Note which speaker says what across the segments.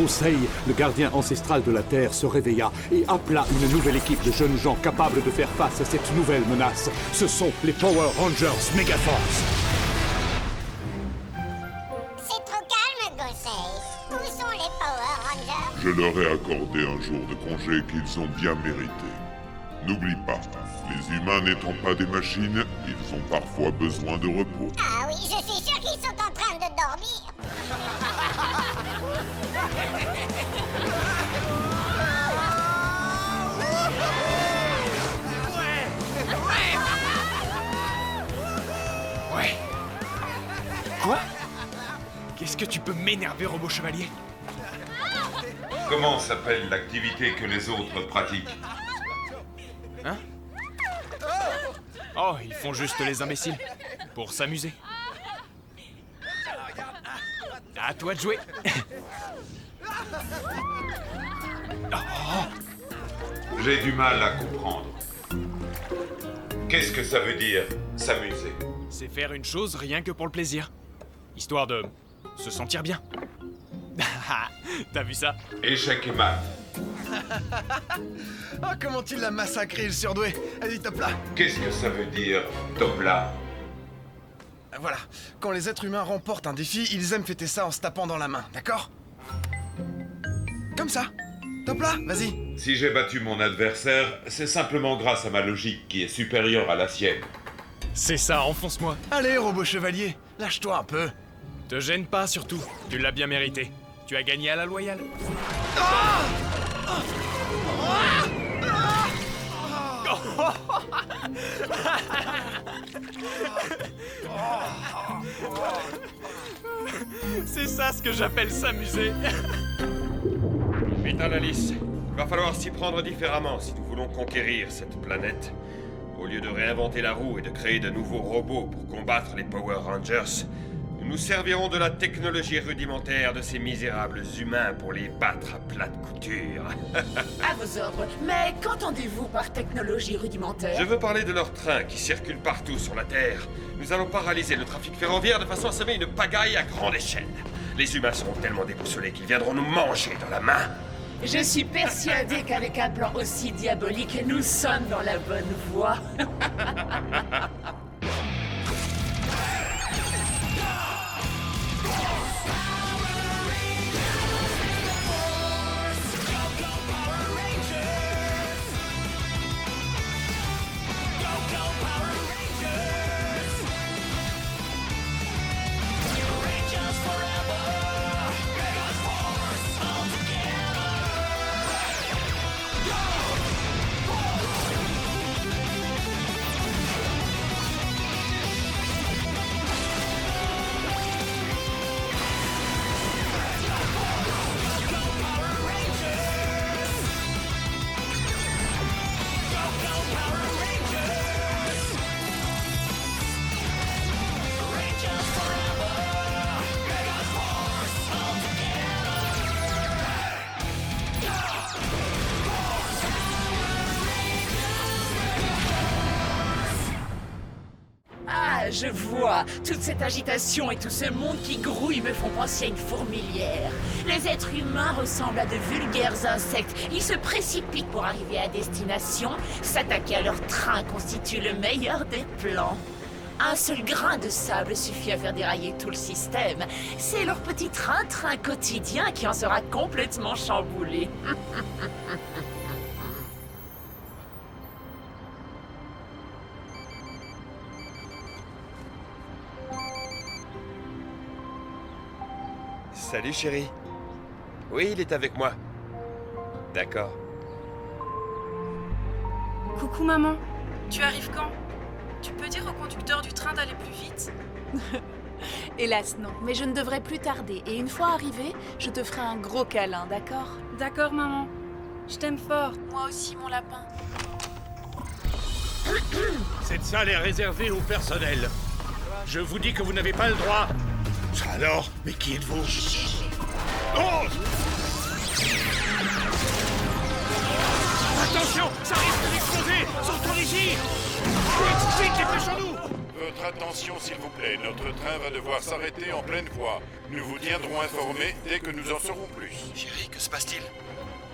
Speaker 1: Conseil, le gardien ancestral de la Terre, se réveilla et appela une nouvelle équipe de jeunes gens capables de faire face à cette nouvelle menace. Ce sont les Power Rangers Megaforce.
Speaker 2: C'est trop calme, Conseil. Où sont les Power Rangers?
Speaker 3: Je leur ai accordé un jour de congé qu'ils ont bien mérité. N'oublie pas, les humains n'étant pas des machines, ils ont parfois besoin de repos.
Speaker 2: Ah oui, je suis sûr qu'ils sont en train de dormir.
Speaker 4: Ouais. Quoi? Qu'est-ce que tu peux m'énerver, robot chevalier?
Speaker 5: Comment s'appelle l'activité que les autres pratiquent?
Speaker 4: Hein? Oh, ils font juste les imbéciles. Pour s'amuser. À toi de jouer.
Speaker 5: J'ai du mal à comprendre. Qu'est-ce que ça veut dire, s'amuser?
Speaker 4: C'est faire une chose rien que pour le plaisir. Histoire de se sentir bien. T'as vu ça?
Speaker 5: Échec et mat.
Speaker 6: Ah, comment il l'a massacré, le surdoué! Allez, top là!
Speaker 5: Qu'est-ce que ça veut dire, top là?
Speaker 6: Voilà, quand les êtres humains remportent un défi, ils aiment fêter ça en se tapant dans la main, d'accord? Comme ça! Top là, vas-y!
Speaker 5: Si j'ai battu mon adversaire, c'est simplement grâce à ma logique qui est supérieure à la sienne.
Speaker 4: C'est ça, enfonce-moi.
Speaker 6: Allez, robot chevalier, lâche-toi un peu!
Speaker 4: Te gêne pas, surtout. Tu l'as bien mérité. Tu as gagné à la loyale. C'est ça ce que j'appelle s'amuser.
Speaker 7: Vite, Alice. Il va falloir s'y prendre différemment si nous voulons conquérir cette planète. Au lieu de réinventer la roue et de créer de nouveaux robots pour combattre les Power Rangers, nous nous servirons de la technologie rudimentaire de ces misérables humains pour les battre à plate couture.
Speaker 8: À vos ordres. Mais qu'entendez-vous par technologie rudimentaire?
Speaker 7: Je veux parler de leurs trains qui circulent partout sur la Terre. Nous allons paralyser le trafic ferroviaire de façon à semer une pagaille à grande échelle. Les humains seront tellement déboussolés qu'ils viendront nous manger dans la main.
Speaker 8: Je suis persuadée qu'avec un plan aussi diabolique, nous sommes dans la bonne voie. Je vois. Toute cette agitation et tout ce monde qui grouille me font penser à une fourmilière. Les êtres humains ressemblent à de vulgaires insectes. Ils se précipitent pour arriver à destination. S'attaquer à leur train constitue le meilleur des plans. Un seul grain de sable suffit à faire dérailler tout le système. C'est leur petit train-train quotidien qui en sera complètement chamboulé.
Speaker 7: Salut, chérie. Oui, il est avec moi. D'accord.
Speaker 9: Coucou maman, tu arrives quand? Tu peux dire au conducteur du train d'aller plus vite?
Speaker 10: Hélas non, mais je ne devrais plus tarder. Et une fois arrivé, je te ferai un gros câlin, d'accord?
Speaker 9: D'accord maman, je t'aime fort. Moi aussi mon lapin.
Speaker 11: Cette salle est réservée au personnel. Je vous dis que vous n'avez pas le droit. Alors, mais qui êtes-vous? Oh! Attention, ça risque d'exploser! Sortons d'ici! Vite, vite, dépêchons-nous!
Speaker 12: Votre attention, s'il vous plaît. Notre train va devoir s'arrêter en pleine voie. Nous vous tiendrons informés dès que nous en saurons plus.
Speaker 7: Chérie.
Speaker 6: se passe-t-il?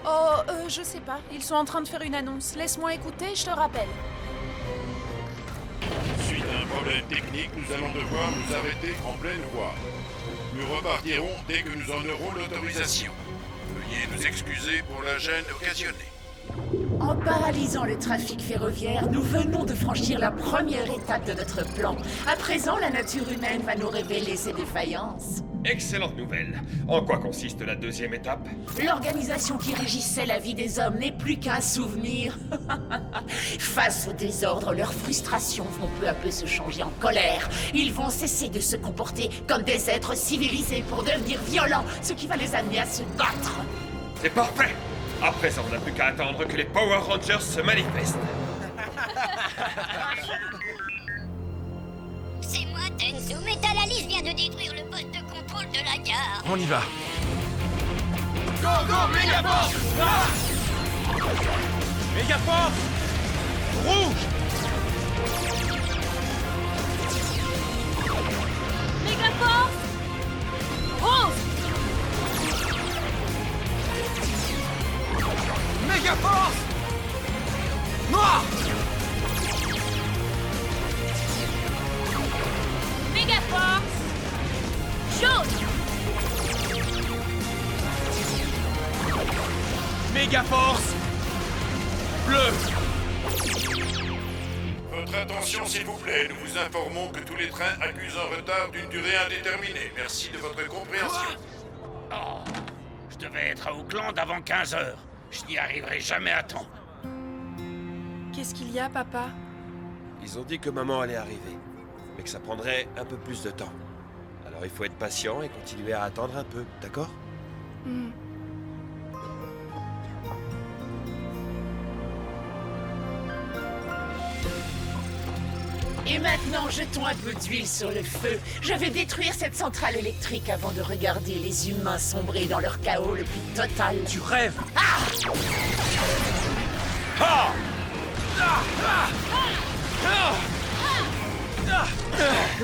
Speaker 10: Oh, je sais pas. Ils sont en train de faire une annonce. Laisse-moi écouter, je te rappelle.
Speaker 12: Suite à un problème technique, nous allons devoir nous arrêter en pleine voie. Nous repartirons dès que nous en aurons l'autorisation. Veuillez nous excuser pour la gêne occasionnée.
Speaker 8: En paralysant le trafic ferroviaire, nous venons de franchir la première étape de notre plan. À présent, la nature humaine va nous révéler ses défaillances.
Speaker 7: Excellente nouvelle. En quoi consiste la deuxième étape?
Speaker 8: L'organisation qui régissait la vie des hommes n'est plus qu'un souvenir. Face au désordre, leurs frustrations vont peu à peu se changer en colère. Ils vont cesser de se comporter comme des êtres civilisés pour devenir violents, ce qui va les amener à se battre.
Speaker 7: C'est parfait! À présent, on n'a plus qu'à attendre que les Power Rangers se manifestent.
Speaker 2: C'est moi, Tenzu. Metalalis vient de détruire le poste de contrôle de la gare.
Speaker 6: On y va.
Speaker 4: Go, go, Megaforce! Ah! Megaforce! Rouge!
Speaker 10: Megaforce! Rose!
Speaker 6: Megaforce! Noir!
Speaker 10: Megaforce! Jaune!
Speaker 4: Megaforce! Bleu!
Speaker 12: Votre attention, s'il vous plaît. Nous vous informons que tous les trains accusent un retard d'une durée indéterminée. Merci de votre compréhension.
Speaker 11: Oh, je devais être à Auckland avant 15 heures. Je n'y arriverai jamais à temps.
Speaker 9: Qu'est-ce qu'il y a, papa?
Speaker 7: Ils ont dit que maman allait arriver, mais que ça prendrait un peu plus de temps. Alors il faut être patient et continuer à attendre un peu, d'accord?
Speaker 8: Et maintenant, jetons un peu d'huile sur le feu. Je vais détruire cette centrale électrique avant de regarder les humains sombrer dans leur chaos le plus total.
Speaker 4: Tu rêves!
Speaker 8: Ah!
Speaker 4: Ah! Ah! Ah! Ah! Ah!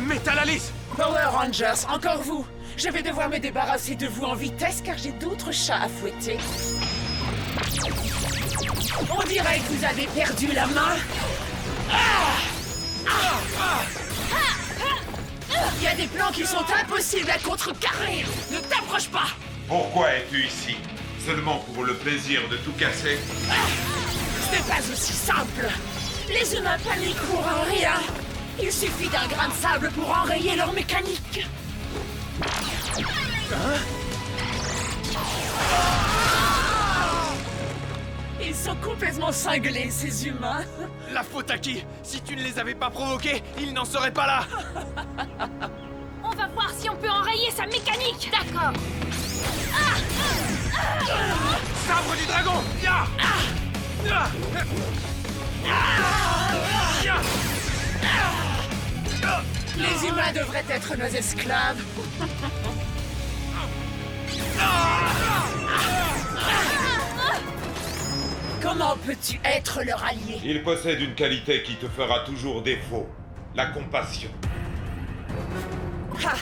Speaker 4: Metalalis!
Speaker 8: Power Rangers, encore vous! Je vais devoir me débarrasser de vous en vitesse car j'ai d'autres chats à fouetter. On dirait que vous avez perdu la main. Il y a des plans qui sont impossibles à contrecarrer. Ne t'approche pas.
Speaker 5: Pourquoi es-tu ici? Seulement pour le plaisir de tout casser?
Speaker 8: Ce n'est pas aussi simple. Les humains paniquent pour un rien. Il suffit d'un grain de sable pour enrayer leur mécanique. Ils sont complètement cinglés, ces humains.
Speaker 4: La faute à qui? Si tu ne les avais pas provoqués, ils n'en seraient pas là!
Speaker 10: On va voir si on peut enrayer sa mécanique. D'accord.
Speaker 4: Sabre du dragon! Ya! Ya! Ya!
Speaker 8: Les humains devraient être nos esclaves. Comment peux-tu être leur allié?
Speaker 5: Il possède une qualité qui te fera toujours défaut. La compassion.
Speaker 8: Ah,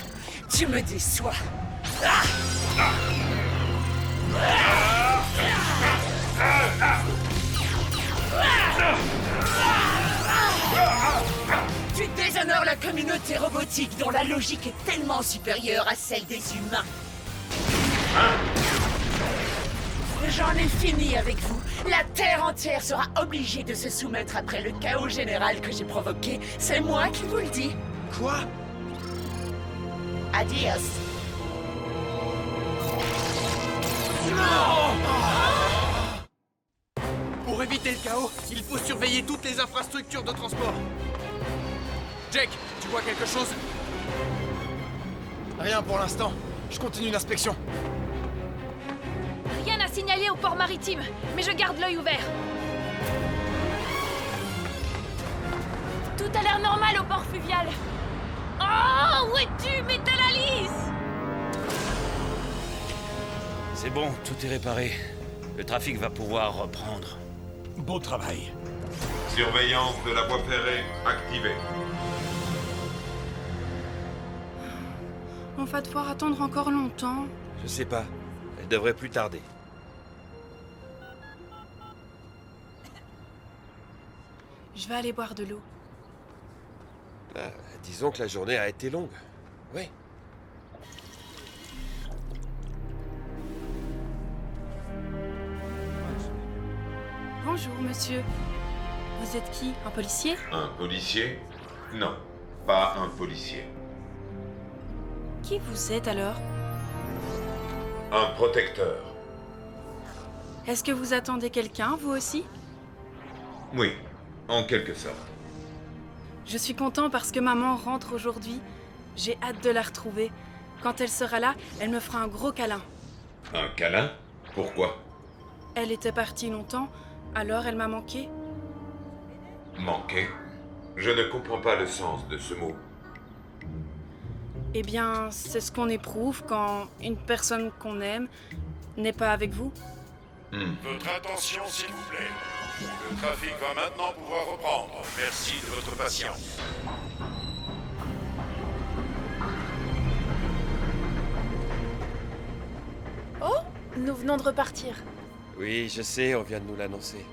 Speaker 8: tu me déçois. Tu déshonores la communauté robotique dont la logique est tellement supérieure à celle des humains. J'en ai fini avec vous. La Terre entière sera obligée de se soumettre après le chaos général que j'ai provoqué. C'est moi qui vous le dis.
Speaker 6: Quoi?
Speaker 8: Adios.
Speaker 4: Pour éviter le chaos, il faut surveiller toutes les infrastructures de transport. Jake, tu vois quelque chose?
Speaker 6: Rien pour l'instant. Je continue l'inspection.
Speaker 10: Rien à signaler au port maritime, mais je garde l'œil ouvert. Tout a l'air normal au port fluvial. Oh, où es-tu, Metalalis?
Speaker 11: C'est bon, tout est réparé. Le trafic va pouvoir reprendre.
Speaker 1: Beau travail.
Speaker 5: Surveillance de la voie ferrée activée.
Speaker 9: On va devoir attendre encore longtemps.
Speaker 7: Je sais pas. Elle devrait plus tarder.
Speaker 9: Je vais aller boire de l'eau.
Speaker 7: Ah, disons que la journée a été longue. Oui.
Speaker 9: Bonjour, monsieur. Vous êtes qui? Un policier?
Speaker 5: Un policier? Non, pas un policier.
Speaker 9: Qui vous êtes alors?
Speaker 5: Un protecteur.
Speaker 9: Est-ce que vous attendez quelqu'un, vous aussi?
Speaker 5: Oui, en quelque sorte.
Speaker 9: Je suis content parce que maman rentre aujourd'hui. J'ai hâte de la retrouver. Quand elle sera là, elle me fera un gros câlin.
Speaker 5: Un câlin? Pourquoi?
Speaker 9: Elle était partie longtemps, alors elle m'a manqué.
Speaker 5: Manquer? Je ne comprends pas le sens de ce mot.
Speaker 9: Eh bien, c'est ce qu'on éprouve quand une personne qu'on aime n'est pas avec vous.
Speaker 12: Votre attention, s'il vous plaît. Le trafic va maintenant pouvoir reprendre. Merci de votre patience.
Speaker 10: Oh, nous venons de repartir.
Speaker 7: Oui, je sais, on vient de nous l'annoncer.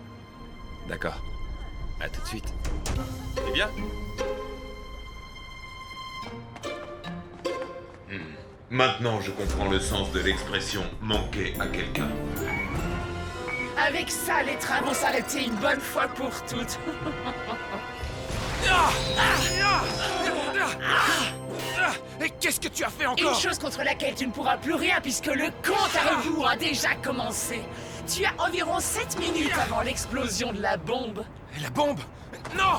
Speaker 7: D'accord. À tout de suite. Eh bien?
Speaker 5: Maintenant, je comprends le sens de l'expression « manquer à quelqu'un ».
Speaker 8: Avec ça, les trains vont s'arrêter une bonne fois pour toutes.
Speaker 4: Et qu'est-ce que tu as fait
Speaker 8: Une
Speaker 4: encore?
Speaker 8: chose contre laquelle tu ne pourras plus rien puisque le compte à rebours a déjà commencé. Tu as environ 7 minutes avant l'explosion de la bombe.
Speaker 4: La bombe? Non!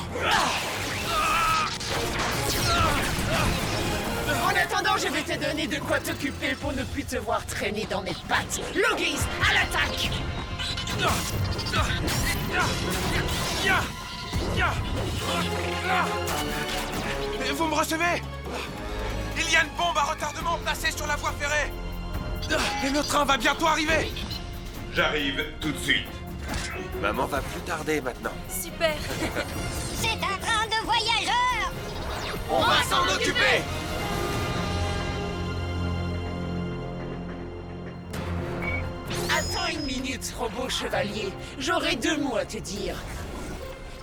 Speaker 8: En attendant, je vais te donner de quoi t'occuper pour ne plus te voir traîner dans mes pattes. Logis, à l'attaque!
Speaker 4: Vous me recevez? Il y a une bombe à retardement placée sur la voie ferrée. Et le train va bientôt arriver.
Speaker 5: J'arrive tout de suite.
Speaker 7: Maman va plus tarder maintenant.
Speaker 9: Super.
Speaker 2: C'est un train de voyageurs.
Speaker 4: On va s'en occuper.
Speaker 8: Attends une minute, robot chevalier. J'aurai 2 mots à te dire.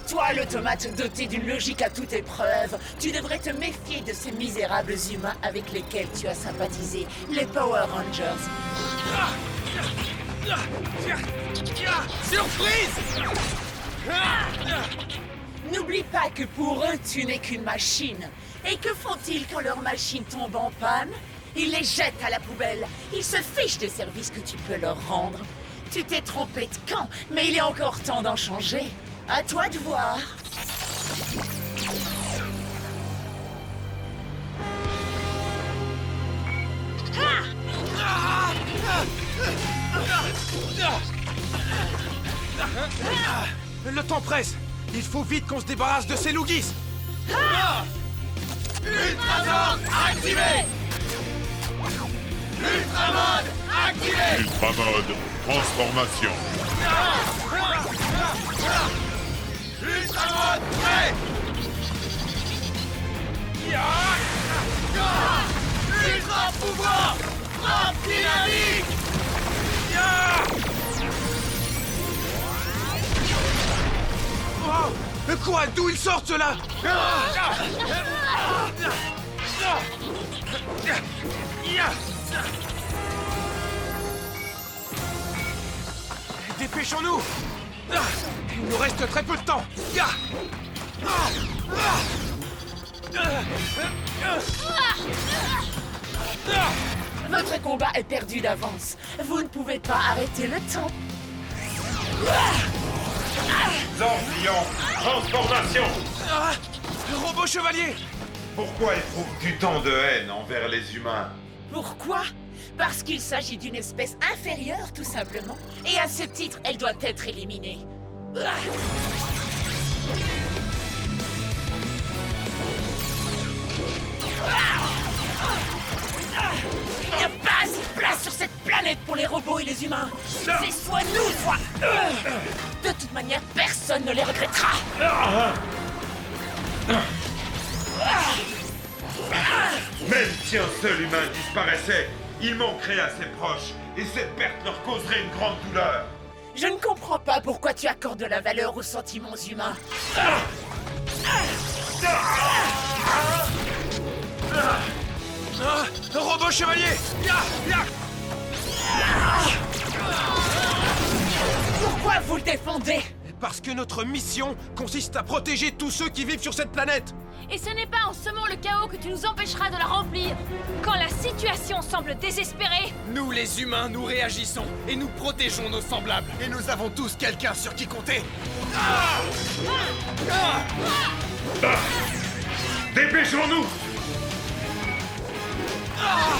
Speaker 8: Toi, l'automate doté d'une logique à toute épreuve, tu devrais te méfier de ces misérables humains avec lesquels tu as sympathisé, les Power Rangers.
Speaker 4: Surprise!
Speaker 8: N'oublie pas que pour eux, tu n'es qu'une machine. Et que font-ils quand leur machine tombe en panne? Ils les jettent à la poubelle. Ils se fichent des services que tu peux leur rendre. Tu t'es trompé de camp, mais il est encore temps d'en changer. À toi de voir.
Speaker 4: Le temps presse. Il faut vite qu'on se débarrasse de ces Lugis. Ultramode activé! Ultramode activé!
Speaker 3: Ultramode, transformation.
Speaker 4: Ultramode prêt! Ultra pouvoir! Frappe dynamique! Wow! Quoi? D'où ils sortent ceux-là? Dépêchons-nous! Il nous reste très peu de temps!
Speaker 8: Votre combat est perdu d'avance. Vous ne pouvez pas arrêter le temps.
Speaker 5: Zordion, transformation!
Speaker 4: Robot chevalier!
Speaker 5: Pourquoi éprouves-tu tant de haine envers les humains?
Speaker 8: Pourquoi? Parce qu'il s'agit d'une espèce inférieure, tout simplement. Et à ce titre, elle doit être éliminée. Il n'y a pas assez de place sur cette planète pour les robots et les humains. C'est soit nous, soit eux. De toute manière, personne ne les regrettera.
Speaker 5: Même si un seul humain disparaissait, il manquerait à ses proches, et cette perte leur causerait une grande douleur.
Speaker 8: Je ne comprends pas pourquoi tu accordes de la valeur aux sentiments humains.
Speaker 4: Robot chevalier!
Speaker 8: Pourquoi vous le défendez?
Speaker 4: Parce que notre mission consiste à protéger tous ceux qui vivent sur cette planète!
Speaker 13: Et ce n'est pas en semant le chaos que tu nous empêcheras de la remplir. Quand la situation semble désespérée,
Speaker 6: Nous, les humains, nous réagissons et nous protégeons nos semblables. Et nous avons tous quelqu'un sur qui compter.
Speaker 5: Dépêchons-nous!
Speaker 8: Ah!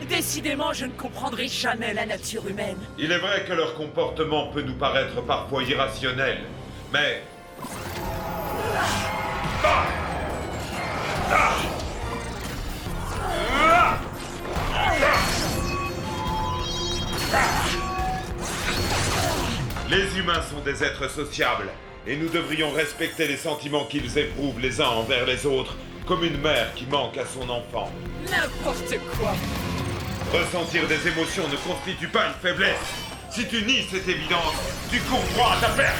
Speaker 8: Décidément, je ne comprendrai jamais la nature humaine.
Speaker 5: Il est vrai que leur comportement peut nous paraître parfois irrationnel, mais... Les humains sont des êtres sociables, et nous devrions respecter les sentiments qu'ils éprouvent les uns envers les autres, comme une mère qui manque à son enfant.
Speaker 8: N'importe quoi!
Speaker 5: Ressentir des émotions ne constitue pas une faiblesse. Si tu nies cette évidence, tu cours droit à ta perte.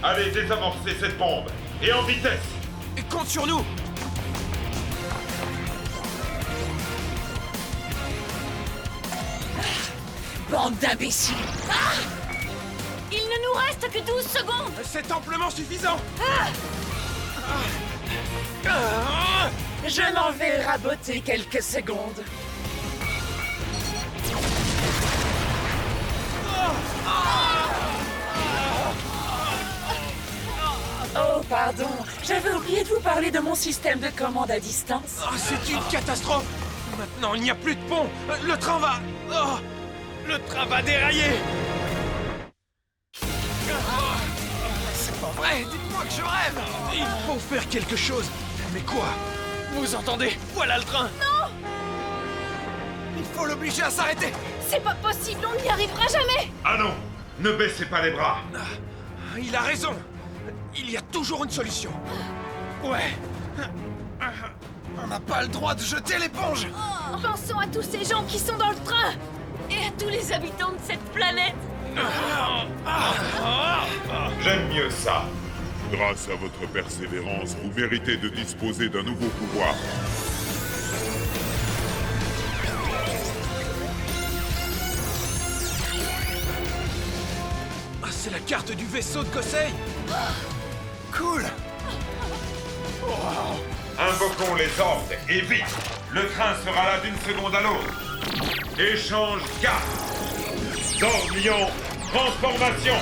Speaker 5: Allez, désamorcez cette bombe, et en vitesse.
Speaker 4: Et compte sur nous!
Speaker 8: Bande d'imbéciles!
Speaker 13: il ne nous reste que 12 secondes.
Speaker 4: C'est amplement suffisant!
Speaker 8: Je m'en vais raboter quelques secondes. Oh, pardon. J'avais oublié de vous parler de mon système de commande à distance.
Speaker 4: Oh, c'est une catastrophe! Maintenant, il n'y a plus de pont! Le train va... Oh, le train va dérailler! C'est pas vrai! Dites-moi que je rêve! Il faut faire quelque chose! Mais quoi? Vous entendez? Voilà le train!
Speaker 13: Non!
Speaker 4: Il faut l'obliger à s'arrêter!
Speaker 13: C'est pas possible, on n'y arrivera jamais.
Speaker 5: Ah non! Ne baissez pas les bras!
Speaker 4: Il a raison! Il y a toujours une solution! Ouais! On n'a pas le droit de jeter l'éponge!
Speaker 13: Pensons à tous ces gens qui sont dans le train et à tous les habitants de cette planète.
Speaker 5: J'aime mieux ça.
Speaker 3: Grâce à votre persévérance, vous méritez de disposer d'un nouveau pouvoir.
Speaker 4: Ah, c'est la carte du vaisseau de Kosei! Cool!
Speaker 5: Invoquons les ordres et vite! Le train sera là d'une seconde à l'autre. Échange 4. Dormion, transformation.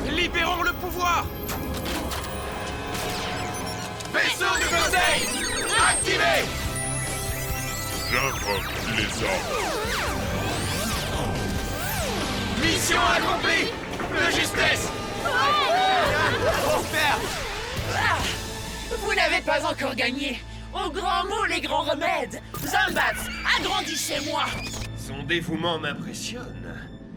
Speaker 4: Libérons le pouvoir! Vaisseau de Kosei! Activé!
Speaker 3: J'invoque les ordres.
Speaker 4: Mission accomplie! De justesse! Au père!
Speaker 8: Vous n'avez pas encore gagné. Au grand mot, les grands remèdes. Zombat, agrandissez-moi.
Speaker 7: Son dévouement m'impressionne.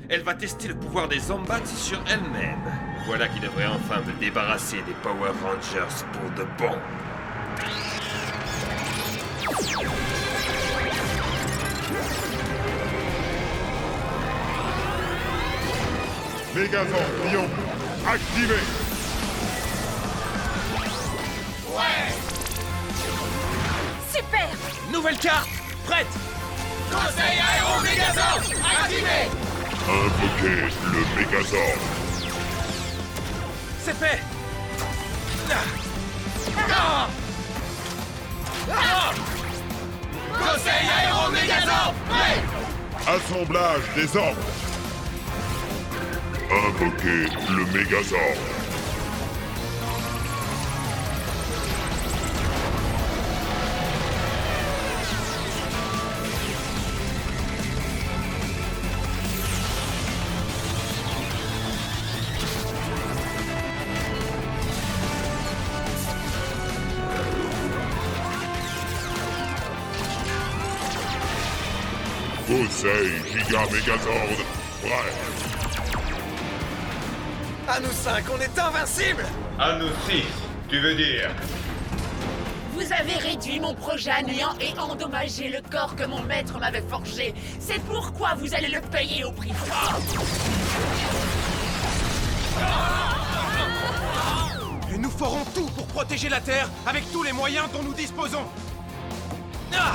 Speaker 7: Elle va tester le pouvoir des Zombats sur elle-même. Voilà qui devrait enfin me débarrasser des Power Rangers pour de bon.
Speaker 3: Mégazord Lion, activé.
Speaker 13: Ouais! Super!
Speaker 4: Nouvelle carte! Prête! Conseil Aéro Mégazord! Activé!
Speaker 3: Invoquez le Mégazord.
Speaker 4: C'est fait! Conseil Aéro Mégazord! Prêt!
Speaker 3: Assemblage des ordres. Invoquez le Mégazord. Kosei Giga Megazord
Speaker 6: À nous 5, on est invincibles!
Speaker 5: À nous 6, tu veux dire?
Speaker 8: Vous avez réduit mon projet à néant et endommagé le corps que mon maître m'avait forgé. C'est pourquoi vous allez le payer au prix fort.
Speaker 4: Et nous ferons tout pour protéger la Terre avec tous les moyens dont nous disposons. Ah!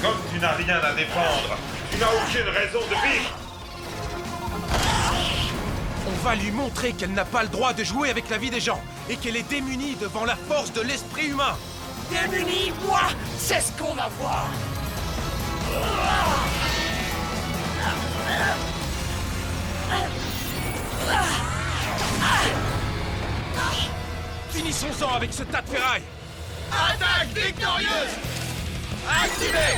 Speaker 5: Comme tu n'as rien à défendre, tu n'as aucune raison de vivre.
Speaker 4: On va lui montrer qu'elle n'a pas le droit de jouer avec la vie des gens et qu'elle est démunie devant la force de l'esprit humain.
Speaker 8: Démunie, moi, c'est ce qu'on va voir.
Speaker 4: Finissons-en avec ce tas de ferraille.
Speaker 6: Attaque victorieuse! Activée!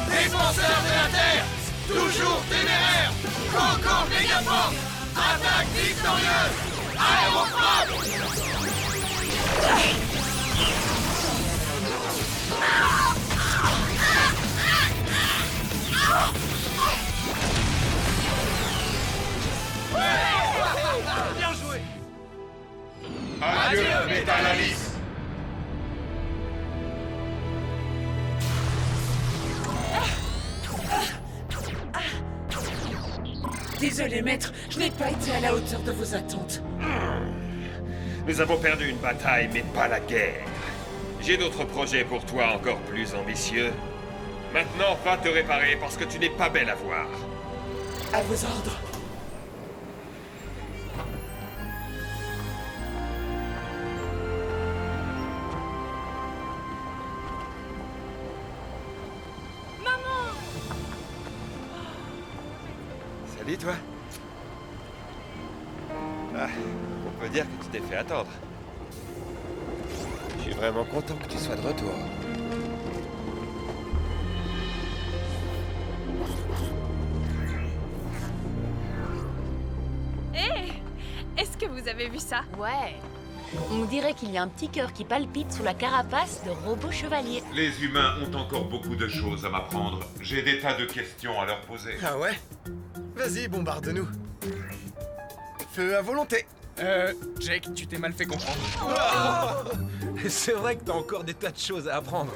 Speaker 6: Défenseur de la Terre! Toujours téméraire! Coco Mégaforce! Attaque victorieuse! Aérofrappe!
Speaker 4: Bien joué!
Speaker 5: Adieu, Metal Alice.
Speaker 8: Désolé, maître, je n'ai pas été à la hauteur de vos attentes.
Speaker 7: Nous avons perdu une bataille, mais pas la guerre. J'ai d'autres projets pour toi encore plus ambitieux. Maintenant, va te réparer parce que tu n'es pas belle à voir.
Speaker 8: À vos ordres.
Speaker 7: Salut, toi. Ah, on peut dire que tu t'es fait attendre. Je suis vraiment content que tu sois de retour.
Speaker 13: Hé! Est-ce que vous avez vu ça?
Speaker 14: Ouais. On dirait qu'il y a un petit cœur qui palpite sous la carapace de Robot Chevalier.
Speaker 5: Les humains ont encore beaucoup de choses à m'apprendre. J'ai des tas de questions à leur poser.
Speaker 6: Ah ouais? Vas-y, bombarde-nous. Feu à volonté.
Speaker 4: Jake, tu t'es mal fait comprendre. C'est vrai que t'as encore des tas de choses à apprendre.